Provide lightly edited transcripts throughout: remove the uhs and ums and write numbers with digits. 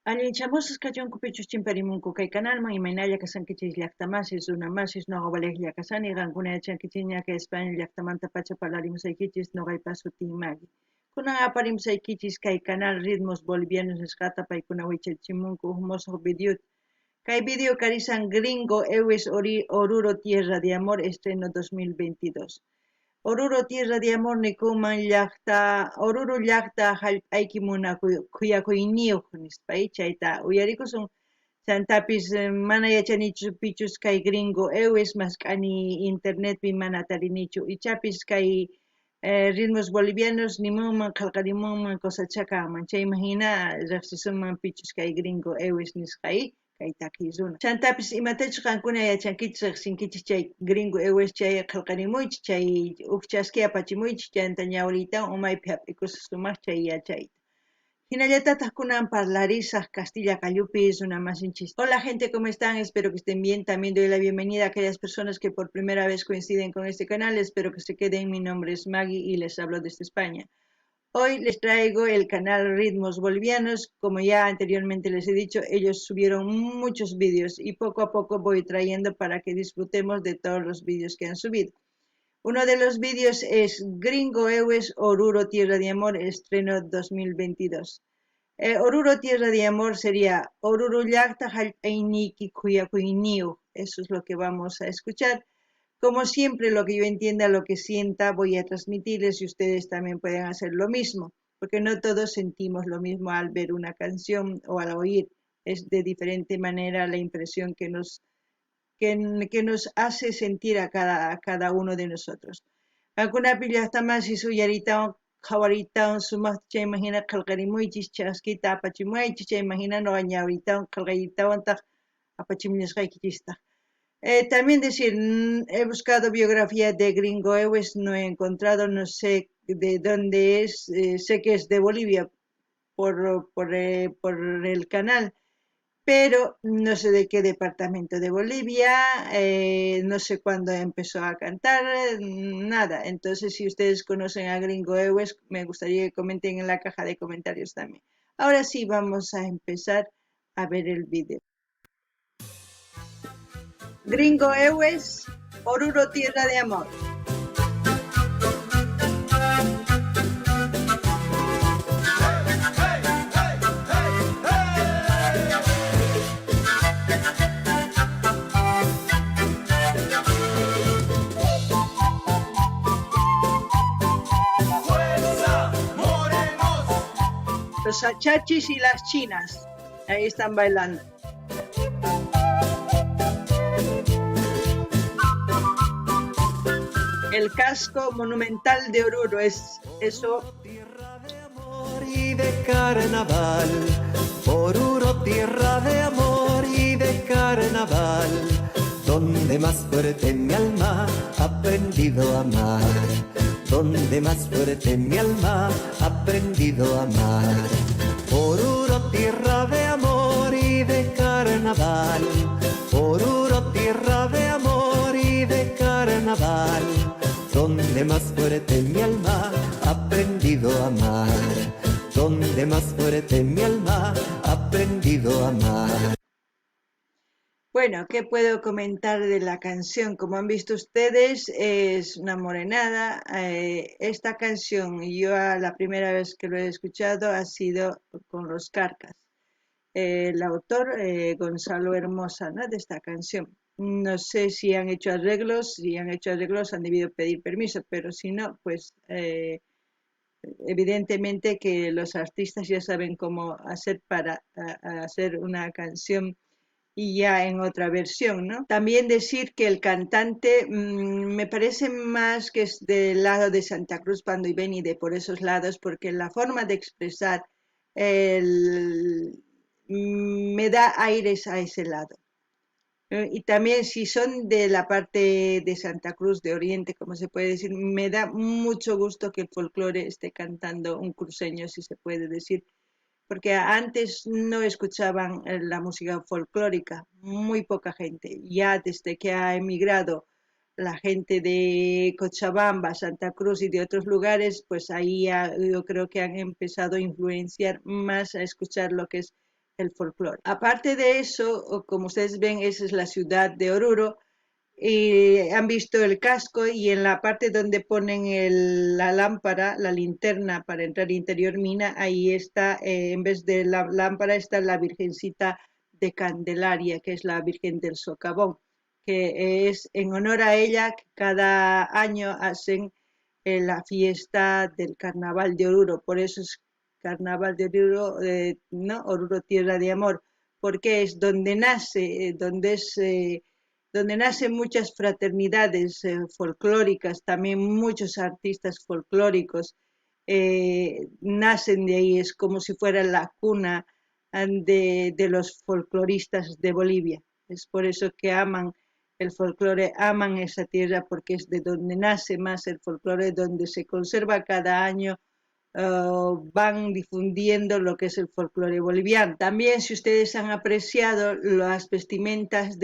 Allinchamusas kachunkupichus chimparimunku kay canalman imaynalla kasankichis llaqtamasis runamasis noqa Valeria llakasani qankuna yachankichis ña kay España llaqtamanta pacha parlarimusaykichis noqaypas sutin Maggie. Kunan aparimusaykichis kay canal Ritmos Bolivianos nisqata paykuna wichachimunku huk musuq videota. Kay video karisan Gringo Ewes Oruro Tierra de Amor estreno 2022. Oruro Tierra de Amor nikuman llaqta Oruro llaqta hallp'ayki kuyakuyniyuq nispay chayta uyarikusun chantapis mana yachanichupichus kay Gringo Ewes mask'ani internetpi mana tarinichu ichapis kay ritmos bolivianos nimunman qillqarimunman cosachakanman chayman hina riqsisunmanpichus kay Gringo Ewes nisqay kay takiy runa chantapis imatachus qankuna yachankichis riqsinkichis chay Gringo Ewes chay qillqarimuychis chay huk chasquiy apachimuychis chayanta ñawritawan umaypi hap'ikusun sumaq chay yachayta hinallatataq kunan parlarisaq Castilla kallupi runamasinchis. Hola gente, ¿cómo están? Espero que estén bien. También doy la bienvenida a aquellas personas que por primera vez coinciden con este canal. Espero que se queden. Mi nombre es Maggie y les hablo desde España. Hoy les traigo el canal Ritmos Bolivianos. Como ya anteriormente les he dicho, ellos subieron muchos vídeos y poco a poco voy trayendo para que disfrutemos de todos los vídeos que han subido. Uno de los vídeos es Gringo Ewes Oruro Tierra de Amor, estreno 2022. Oruro Tierra de Amor sería Oruro Llaqta Hallp'ayniki Kuyakuyniyuq. Eso es lo que vamos a escuchar. Como siempre, lo que yo entienda, lo que sienta, voy a transmitirles y ustedes también pueden hacer lo mismo, porque no todos sentimos lo mismo al ver una canción o al oír. Es de diferente manera la impresión que nos hace sentir a cada uno de nosotros. Alguna pilla está más y su yarita jawarita sumas che imagina kalqarimuychis chaskita apachimuaychis che imagina no añaurita kalqayita apachimnisqaykichista. También decir, he buscado biografía de Gringo Ewes, no he encontrado, no sé de dónde es, sé que es de Bolivia por el canal, pero no sé de qué departamento de Bolivia, no sé cuándo empezó a cantar, nada. Entonces, si ustedes conocen a Gringo Ewes, me gustaría que comenten en la caja de comentarios también. Ahora sí, vamos a empezar a ver el video. Gringo Ewes, Oruro Tierra de Amor. Los achachis y las chinas, ahí están bailando. El casco monumental de Oruro es eso. Y de carnaval, Oruro, tierra de amor y de carnaval, donde más fuerte mi alma ha aprendido a amar, donde más fuerte mi alma ha aprendido a amar. Oruro, tierra de amor y de carnaval, Oruro, tierra de amor y de carnaval, donde más fuerte mi alma ha aprendido a amar, donde más fuerte mi alma ha aprendido a amar. Bueno, ¿qué puedo comentar de la canción? Como han visto ustedes, es una morenada. Esta canción, yo la primera vez que lo he escuchado ha sido con Los Carcas. El autor, Gonzalo Hermosa, ¿no?, de esta canción. No sé si han hecho arreglos, han debido pedir permiso, pero si no, pues evidentemente que los artistas ya saben cómo hacer para hacer una canción y ya en otra versión, ¿no? También decir que el cantante me parece más que es del lado de Santa Cruz, Pando y Beni, de por esos lados, porque la forma de expresar me da aires a ese lado. Y también si son de la parte de Santa Cruz, de Oriente, como se puede decir, me da mucho gusto que el folclore esté cantando un cruceño, si se puede decir, porque antes no escuchaban la música folclórica, muy poca gente. Ya desde que ha emigrado la gente de Cochabamba, Santa Cruz y de otros lugares, pues ahí yo creo que han empezado a influenciar más a escuchar lo que es el folclore. Aparte de eso, como ustedes ven, esa es la ciudad de Oruro. Y han visto el casco y en la parte donde ponen la lámpara, la linterna para entrar interior mina, ahí está, en vez de la lámpara está la Virgencita de Candelaria, que es la Virgen del Socavón, que es en honor a ella que cada año hacen la fiesta del Carnaval de Oruro. Por eso es Carnaval de Oruro, ¿no? Oruro Tierra de Amor, porque es donde nace, donde nacen muchas fraternidades folclóricas, también muchos artistas folclóricos nacen de ahí, es como si fuera la cuna de los folcloristas de Bolivia. Es por eso que aman el folclore, aman esa tierra porque es de donde nace más el folclore, donde se conserva cada año. Van difundiendo lo que es el folclore boliviano. También, si ustedes han apreciado las vestimentas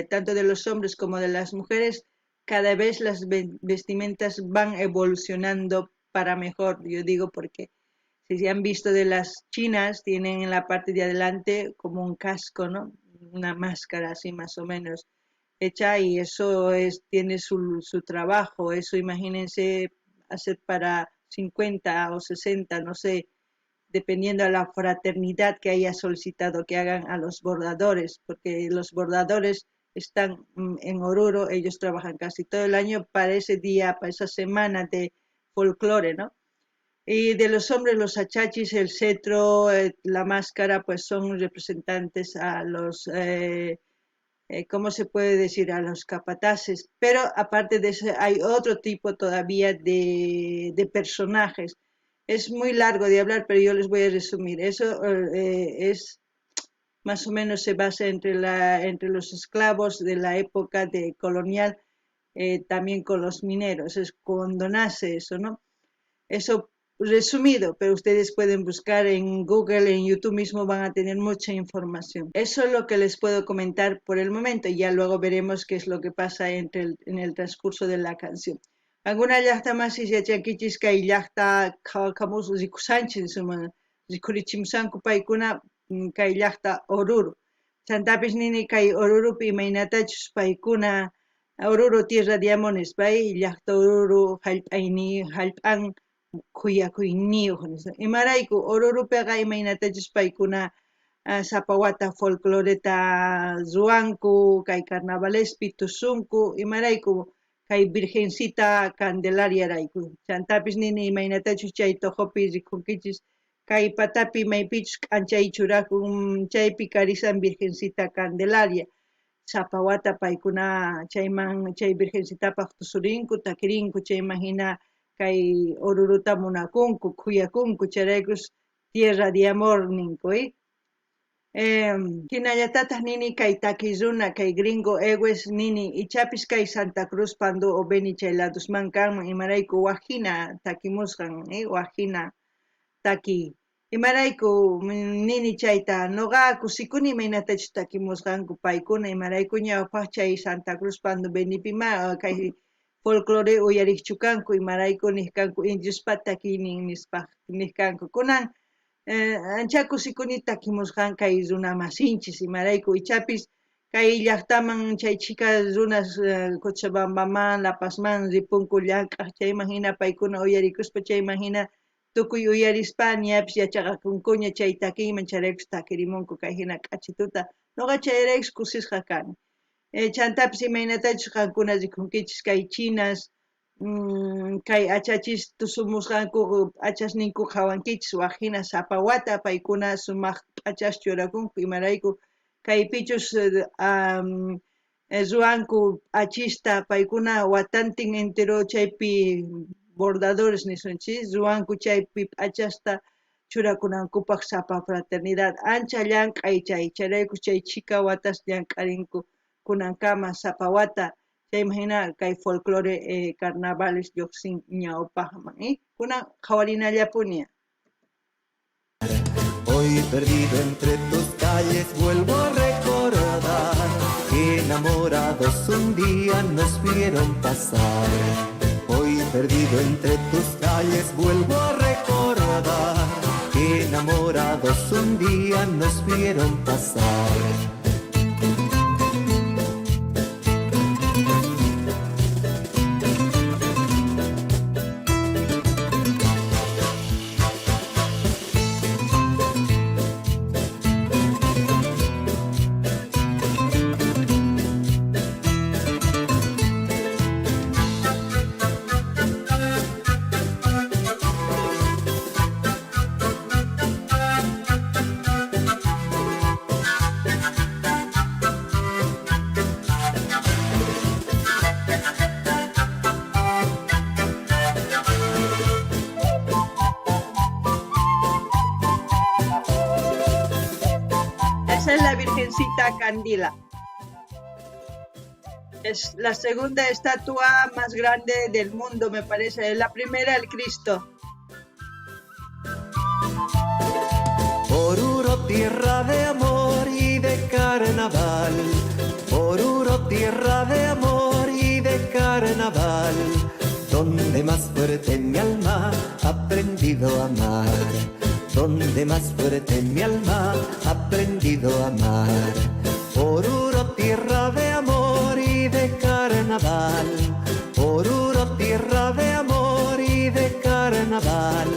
tanto de los hombres como de las mujeres, cada vez las vestimentas van evolucionando para mejor. Yo digo porque si se han visto de las chinas, tienen en la parte de adelante como un casco, ¿no? Una máscara así más o menos hecha, y eso tiene su trabajo. Eso imagínense hacer para 50 o 60, no sé, dependiendo de la fraternidad que haya solicitado que hagan a los bordadores, porque los bordadores están en Oruro, ellos trabajan casi todo el año para ese día, para esa semana de folclore, ¿no? Y de los hombres, los achachis, el cetro, la máscara, pues son representantes a los ¿cómo se puede decir? A los capataces, pero aparte de eso hay otro tipo todavía de personajes. Es muy largo de hablar, pero yo les voy a resumir. Eso es más o menos se basa entre los esclavos de la época de colonial, también con los mineros. Es cuando nace eso, ¿no? Eso resumido, pero ustedes pueden buscar en Google, en YouTube mismo van a tener mucha información. Eso es lo que les puedo comentar por el momento y ya luego veremos qué es lo que pasa en el transcurso de la canción. Alguna llaqta más y chanquichis kay llaqta kamus rikusanchis rikurichimsanku paykuna kay llaqta Oruro. Chantapis nini kay Orurupi imaynatachus paykuna Oruro Tierra de Amones pay llaqta Oruro hallp'an kuyakuyniuq imarayku Orurupiqa imaynatachus paykuna sapawata folcloreta ruwanku kay carnavalespi tusunku imarayku kay Virgencita Candelaria rayku chantapis nini imaynatachus chay toqopi rikunkichis kay patapi maypichus k'anchay churakun chaypi karisan Virgencita Candelaria sapawata paykuna chay Virgencitapaq tusurinku takirinku chayman hina kay Oruruta munakunku, kuyakunku, charaykus Tierra de Amor ninku, Hinallatataq nini kay takiruna, kay gringo ewes nini, ichapis kay Santa Cruz pandu o beni chay ladusman kanman, imarayku wajina takimusqan, wajina taki. Imarayku nini chayta, noqaku sikuni imaynatachus takimusqanku paykuna, imarayku ñawpaq chay Santa Cruz pandu benipima, kay folclore uyariqchukanku imarayku nijkanku indiospa takiynin nijkanku kunan anchaku sikuni takimusqan kay runa masinchis imarayku ichapis kay llaqtaman chay chika runas Cochabambaman, La Pazman ripunku llank'aq chayman hina paykuna uyarikuspa chayman hina tukuy uyarispa ñapis yachaqakunkuña chay takiyman charaykus takirimunku kay hina k'achituta noqa chayraykus kusisqa kani. Chantapis imaynatachus qankuna rikunkichis kay chinas, kay achachis tusumusqanku achasninku hawankichis wajina sapawata paykuna sumaq p'achas churakunku imarayku kaypichus ruwanku achista paykuna watantin entero chaypi bordadores nisunchis ruwanku chaypi p'achasta churakunankupaq sapa fraternidad ancha llank'ay charaykus chay chika watas llank'arinku kunankama sapawata chayman hina kay folclore carnavales lluqsin ñawpaqman kunan qhawarinallapuña. Hoy perdido entre tus calles vuelvo a recordar que enamorados un día nos vieron pasar. Hoy perdido entre tus calles vuelvo a recordar que que enamorados un día nos vieron pasar. Esa es la Virgencita Candila. Es la segunda estatua más grande del mundo, me parece. Es la primera, el Cristo. Oruro, tierra de amor y de carnaval. Oruro, tierra de amor y de carnaval. Donde más fuerte mi alma ha aprendido a amar. Donde más fuerte mi alma ha aprendido a amar. Oruro, tierra de amor y de carnaval. Oruro, tierra de amor y de carnaval.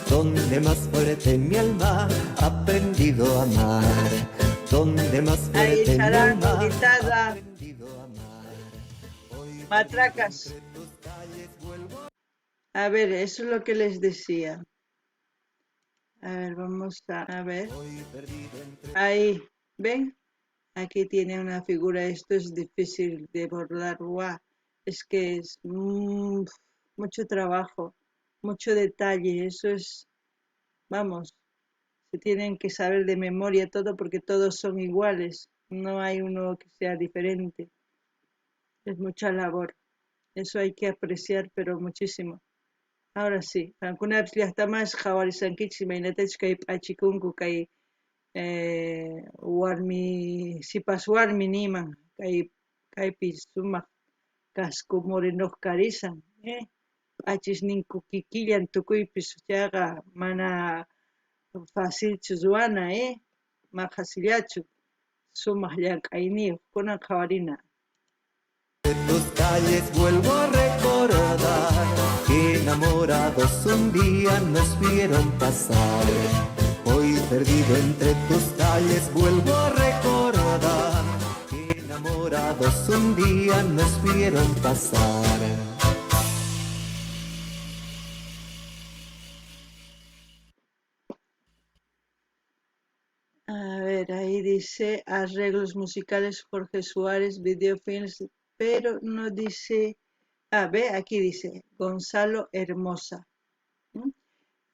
Donde más fuerte mi alma ha aprendido a amar. Donde más fuerte mi alma ha aprendido a amar. Matracas. A ver, eso es lo que les decía. A ver, vamos a ver. Ahí, ¿ven? Aquí tiene una figura. Esto es difícil de bordar. ¡Guau! Es que es mucho trabajo, mucho detalle. Eso es, vamos, se tienen que saber de memoria todo porque todos son iguales. No hay uno que sea diferente. Es mucha labor. Eso hay que apreciar, pero muchísimo. Ahora sí, kunapis llaqtamas qhawarisankichis imaynatachus kay p'achikunku kay warmi sipas warmi niman kaypis sumaq kasku morenoq karisan, p'achisninku kikillan tukuypis chaqa mana facilchu ruwana, maqasillachu sumaq llank'ayniyuq kunan qhawarina. De tus calles vuelvo a recordar que enamorados un día nos vieron pasar. Hoy perdido entre tus calles vuelvo a recordar que enamorados un día nos vieron pasar. A ver, ahí dice arreglos musicales Jorge Suárez, videofilms, pero no dice, ve, aquí dice Gonzalo Hermosa.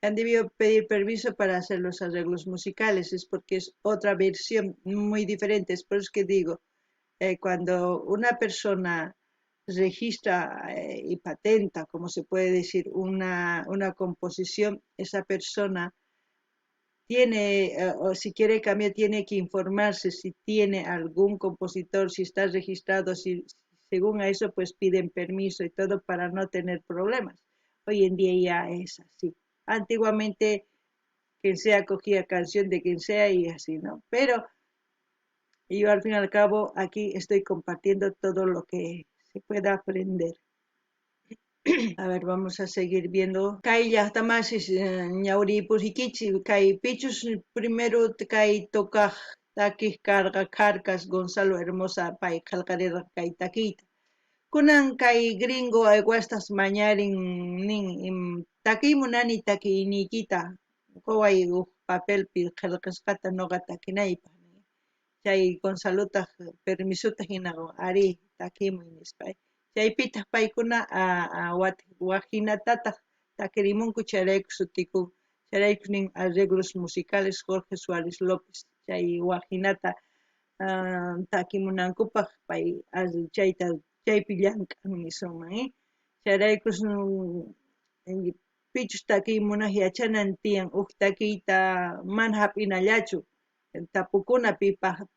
Han debido pedir permiso para hacer los arreglos musicales, es porque es otra versión muy diferente, es por eso que digo, cuando una persona registra y patenta, como se puede decir, una composición, esa persona tiene, o si quiere cambiar, tiene que informarse si tiene algún compositor, si está registrado, si según a eso pues piden permiso y todo para no tener problemas. Hoy en día ya es así. Antiguamente quien sea cogía canción de quien sea y así, ¿no? Pero yo al fin y al cabo aquí estoy compartiendo todo lo que se pueda aprender. A ver, vamos a seguir viendo. Kai llaqtamasis ñawripushikichis kay pichus primero kay toca takis cargas Gonzalo Hermosa pay qalqarirqa kay takiyta. Kunan kay gringo aygüestas mañarin nin takimunani takiyniykita qoway papelpi qillqasqata noqa takinaypaq. Chay Gonzalotaq permisota hina ari takimuy nispay. Chaypitaq paykuna wajinatataq takirimunku chayrayku sutikun. Chayrayku nin arreglos musicales Jorge Suárez López. Chay wajinata takimunankupaq pay chayta chaypi llank'an nisunman, chayraykus pichus takimunaq yachanan tiyan huk takiyta mana hap'inallachu tapukuna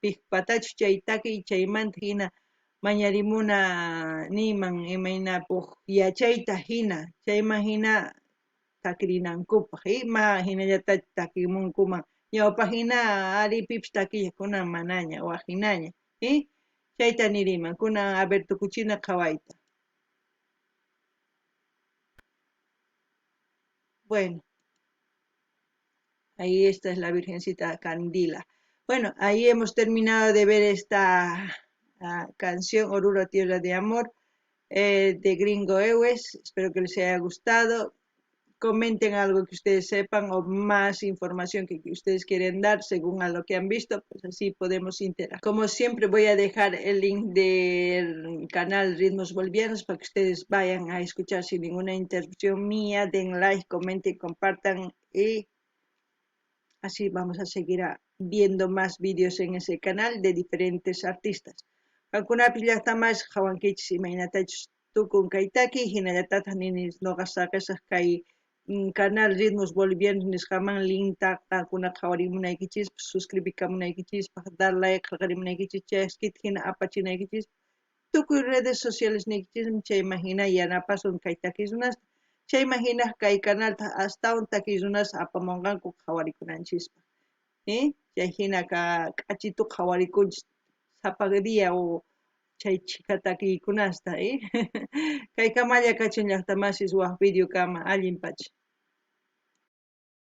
piqpatachu chay takiy chaymanta hina mañarimuna niman imaynapuq yachayta hina chayman hina takirinankupaq ima hinallatach takimunkuman ñawpaq hina aripipish takillakunan manaña waqhinaña chayta niriman kunan a ver tukuchina qhawayta. Bueno, ahí esta es la Virgencita Candila. Bueno, ahí hemos terminado de ver esta canción Oruro Tierra de Amor de Gringo Ewes. Espero que les haya gustado. Comenten algo que ustedes sepan o más información que ustedes quieren dar según a lo que han visto, pues así podemos interactuar. Como siempre voy a dejar el link del canal Ritmos Bolivianos para que ustedes vayan a escuchar sin ninguna interrupción mía, den like, comenten, compartan y así vamos a seguir viendo más vídeos en ese canal de diferentes artistas. Kankunapi llaqtamas hawankichis imaynatachus tukun kaytaki hinallatata ninis noqasaqisaq kay canal Ritmos Bolivianos nisqaman linkta qankunaqa qhawarimunaykichis suscribikamunaykichis dar like qhawarimunaykichis chaskita hina apachinaykichis tukuy redes sociales nikichis chayman hina yanapasun kay takirunasta chayman hina kay canalta astawan takirunasta apamunqanku qhawarikunanchispa chay hina k'achituqa qhawarikunchis sapa día o chay chika takiykunasta kay kamalla kachun llaqtamasis waq video kama allinpach.